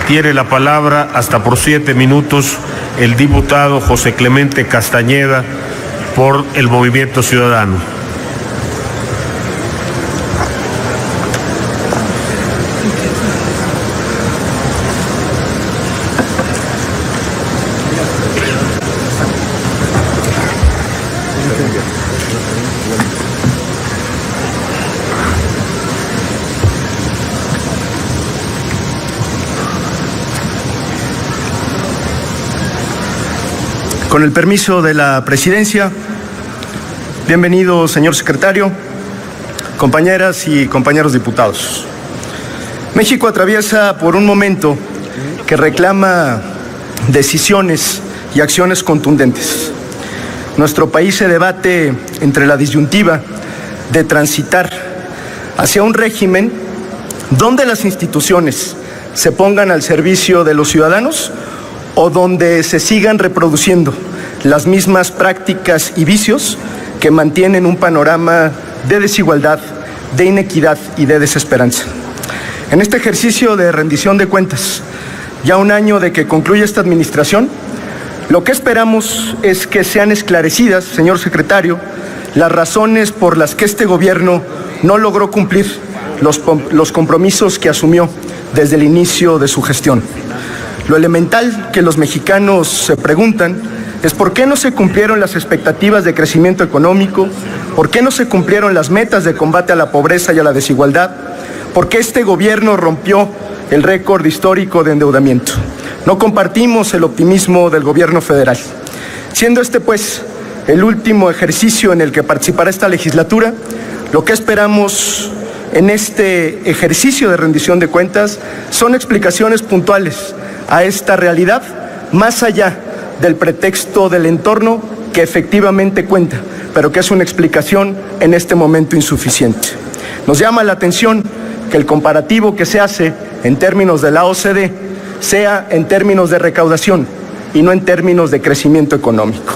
Tiene la palabra hasta por 7 minutos el diputado José Clemente Castañeda por el Movimiento Ciudadano. Con el permiso de la presidencia, bienvenido, señor secretario, compañeras y compañeros diputados. México atraviesa por un momento que reclama decisiones y acciones contundentes. Nuestro país se debate entre la disyuntiva de transitar hacia un régimen donde las instituciones se pongan al servicio de los ciudadanos o donde se sigan reproduciendo las mismas prácticas y vicios que mantienen un panorama de desigualdad, de inequidad y de desesperanza. En este ejercicio de rendición de cuentas, ya un año de que concluye esta administración, lo que esperamos es que sean esclarecidas, señor secretario, las razones por las que este gobierno no logró cumplir los compromisos que asumió desde el inicio de su gestión. Lo elemental que los mexicanos se preguntan es por qué no se cumplieron las expectativas de crecimiento económico, por qué no se cumplieron las metas de combate a la pobreza y a la desigualdad, por qué este gobierno rompió el récord histórico de endeudamiento. No compartimos el optimismo del gobierno federal. Siendo este, pues, el último ejercicio en el que participará esta legislatura, lo que esperamos en este ejercicio de rendición de cuentas son explicaciones puntuales a esta realidad, más allá del pretexto del entorno que efectivamente cuenta, pero que es una explicación en este momento insuficiente. Nos llama la atención que el comparativo que se hace en términos de la OCDE sea en términos de recaudación y no en términos de crecimiento económico.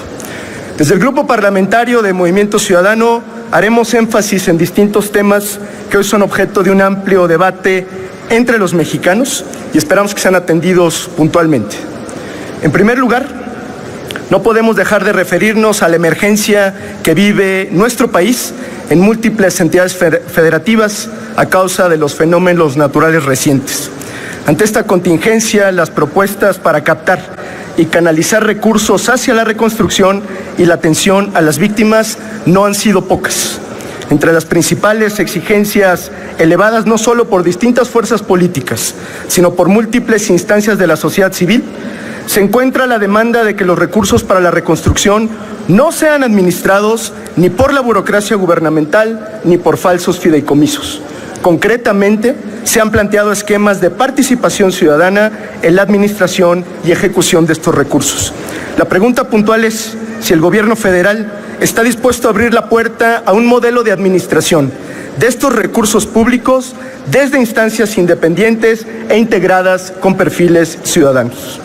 Desde el Grupo Parlamentario de Movimiento Ciudadano haremos énfasis en distintos temas que hoy son objeto de un amplio debate entre los mexicanos y esperamos que sean atendidos puntualmente. En primer lugar, no podemos dejar de referirnos a la emergencia que vive nuestro país en múltiples entidades federativas a causa de los fenómenos naturales recientes. Ante esta contingencia, las propuestas para captar y canalizar recursos hacia la reconstrucción y la atención a las víctimas no han sido pocas. Entre las principales exigencias elevadas no solo por distintas fuerzas políticas, sino por múltiples instancias de la sociedad civil, se encuentra la demanda de que los recursos para la reconstrucción no sean administrados ni por la burocracia gubernamental ni por falsos fideicomisos. Concretamente, se han planteado esquemas de participación ciudadana en la administración y ejecución de estos recursos. La pregunta puntual es si el gobierno federal está dispuesto a abrir la puerta a un modelo de administración de estos recursos públicos desde instancias independientes e integradas con perfiles ciudadanos.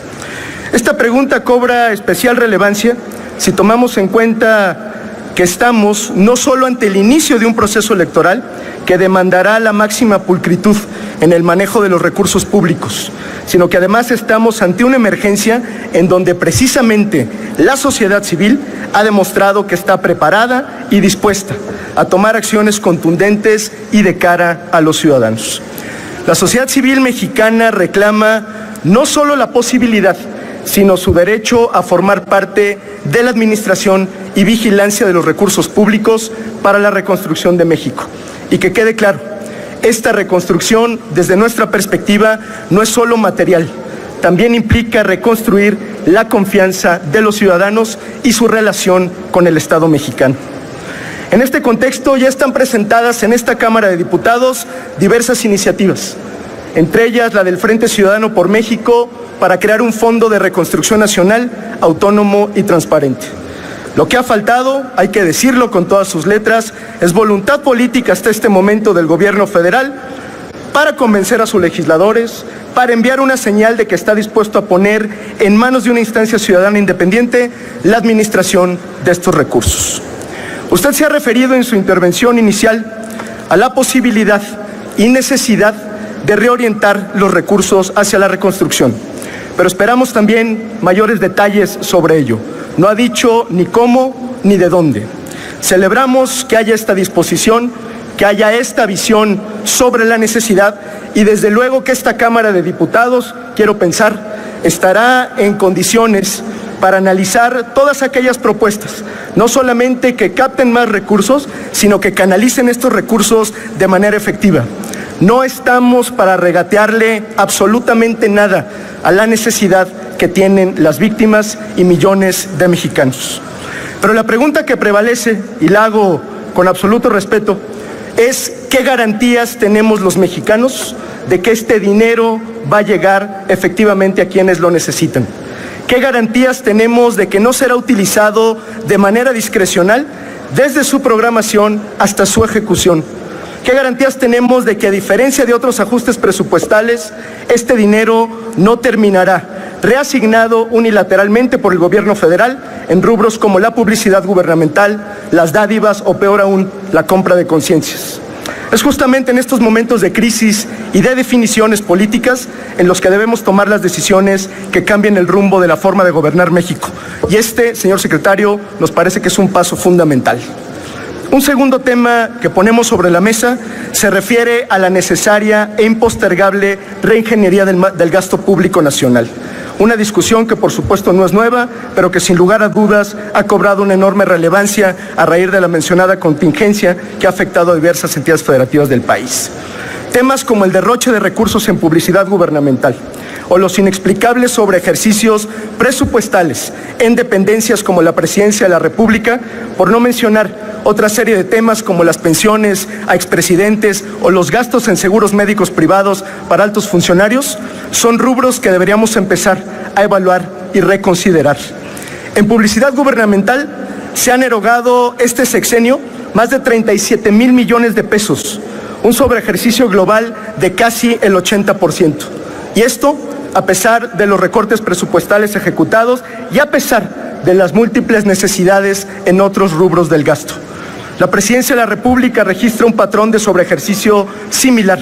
Esta pregunta cobra especial relevancia si tomamos en cuenta que estamos no solo ante el inicio de un proceso electoral que demandará la máxima pulcritud en el manejo de los recursos públicos, sino que además estamos ante una emergencia en donde precisamente la sociedad civil ha demostrado que está preparada y dispuesta a tomar acciones contundentes y de cara a los ciudadanos. La sociedad civil mexicana reclama no solo la posibilidad, sino su derecho a formar parte de la administración y vigilancia de los recursos públicos para la reconstrucción de México. Y que quede claro, esta reconstrucción, desde nuestra perspectiva, no es solo material, también implica reconstruir la confianza de los ciudadanos y su relación con el Estado mexicano. En este contexto ya están presentadas en esta Cámara de Diputados diversas iniciativas, entre ellas la del Frente Ciudadano por México para crear un fondo de reconstrucción nacional autónomo y transparente. Lo que ha faltado, hay que decirlo con todas sus letras, es voluntad política hasta este momento del gobierno federal para convencer a sus legisladores, para enviar una señal de que está dispuesto a poner en manos de una instancia ciudadana independiente la administración de estos recursos. Usted se ha referido en su intervención inicial a la posibilidad y necesidad de reorientar los recursos hacia la reconstrucción. Pero esperamos también mayores detalles sobre ello. No ha dicho ni cómo ni de dónde. Celebramos que haya esta disposición, que haya esta visión sobre la necesidad y desde luego que esta Cámara de Diputados, quiero pensar, estará en condiciones para analizar todas aquellas propuestas, no solamente que capten más recursos, sino que canalicen estos recursos de manera efectiva. No estamos para regatearle absolutamente nada a la necesidad que tienen las víctimas y millones de mexicanos. Pero la pregunta que prevalece, y la hago con absoluto respeto, es ¿qué garantías tenemos los mexicanos de que este dinero va a llegar efectivamente a quienes lo necesitan? ¿Qué garantías tenemos de que no será utilizado de manera discrecional desde su programación hasta su ejecución? ¿Qué garantías tenemos de que, a diferencia de otros ajustes presupuestales, este dinero no terminará reasignado unilateralmente por el gobierno federal en rubros como la publicidad gubernamental, las dádivas o, peor aún, la compra de conciencias? Es justamente en estos momentos de crisis y de definiciones políticas en los que debemos tomar las decisiones que cambien el rumbo de la forma de gobernar México. Y este, señor secretario, nos parece que es un paso fundamental. Un segundo tema que ponemos sobre la mesa se refiere a la necesaria e impostergable reingeniería del gasto público nacional. Una discusión que por supuesto no es nueva, pero que sin lugar a dudas ha cobrado una enorme relevancia a raíz de la mencionada contingencia que ha afectado a diversas entidades federativas del país. Temas como el derroche de recursos en publicidad gubernamental o los inexplicables sobreejercicios presupuestales en dependencias como la Presidencia de la República, por no mencionar otra serie de temas como las pensiones a expresidentes o los gastos en seguros médicos privados para altos funcionarios, son rubros que deberíamos empezar a evaluar y reconsiderar. En publicidad gubernamental se han erogado este sexenio más de 37,000 millones de pesos, un sobreejercicio global de casi el 80%. Y esto a pesar de los recortes presupuestales ejecutados y a pesar de las múltiples necesidades en otros rubros del gasto. La Presidencia de la República registra un patrón de sobreejercicio similar.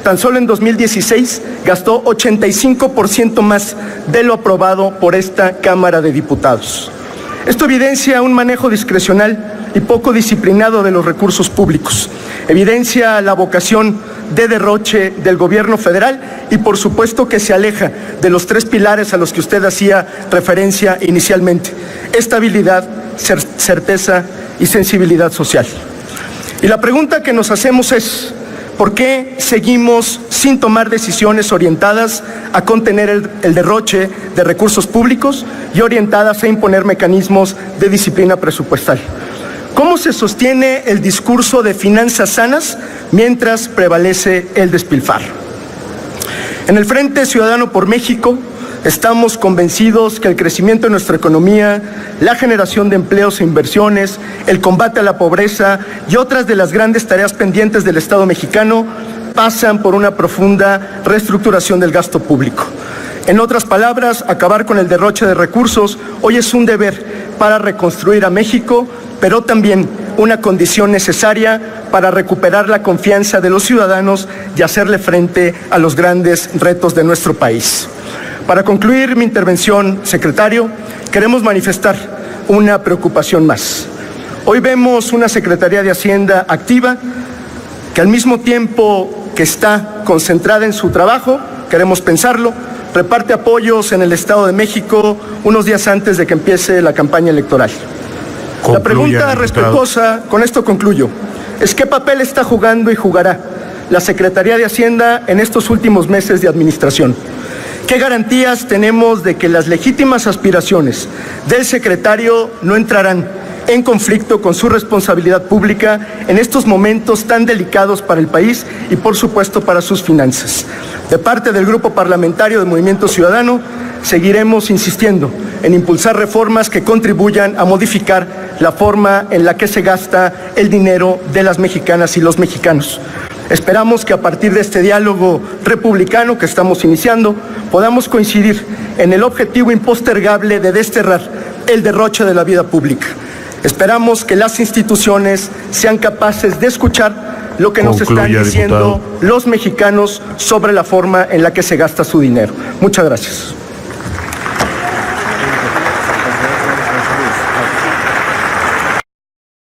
Tan solo en 2016 gastó 85% más de lo aprobado por esta Cámara de Diputados. Esto evidencia un manejo discrecional y poco disciplinado de los recursos públicos. Evidencia la vocación de derroche del gobierno federal y por supuesto que se aleja de los tres pilares a los que usted hacía referencia inicialmente: estabilidad, certeza y sensibilidad social. Y la pregunta que nos hacemos es: ¿por qué seguimos sin tomar decisiones orientadas a contener el derroche de recursos públicos y orientadas a imponer mecanismos de disciplina presupuestal? ¿Cómo se sostiene el discurso de finanzas sanas mientras prevalece el despilfarro? En el Frente Ciudadano por México estamos convencidos que el crecimiento de nuestra economía, la generación de empleos e inversiones, el combate a la pobreza y otras de las grandes tareas pendientes del Estado mexicano pasan por una profunda reestructuración del gasto público. En otras palabras, acabar con el derroche de recursos hoy es un deber para reconstruir a México, pero también una condición necesaria para recuperar la confianza de los ciudadanos y hacerle frente a los grandes retos de nuestro país. Para concluir mi intervención, secretario, queremos manifestar una preocupación más. Hoy vemos una Secretaría de Hacienda activa que al mismo tiempo que está concentrada en su trabajo, queremos pensarlo, reparte apoyos en el Estado de México unos días antes de que empiece la campaña electoral. La pregunta respetuosa, con esto concluyo, es ¿qué papel está jugando y jugará la Secretaría de Hacienda en estos últimos meses de administración? ¿Qué garantías tenemos de que las legítimas aspiraciones del secretario no entrarán en conflicto con su responsabilidad pública en estos momentos tan delicados para el país y, por supuesto, para sus finanzas? De parte del Grupo Parlamentario de Movimiento Ciudadano, seguiremos insistiendo en impulsar reformas que contribuyan a modificar la forma en la que se gasta el dinero de las mexicanas y los mexicanos. Esperamos que a partir de este diálogo republicano que estamos iniciando podamos coincidir en el objetivo impostergable de desterrar el derroche de la vida pública. Esperamos que las instituciones sean capaces de escuchar lo que nos están Concluya, diciendo diputado. los mexicanos sobre la forma en la que se gasta su dinero. Muchas gracias.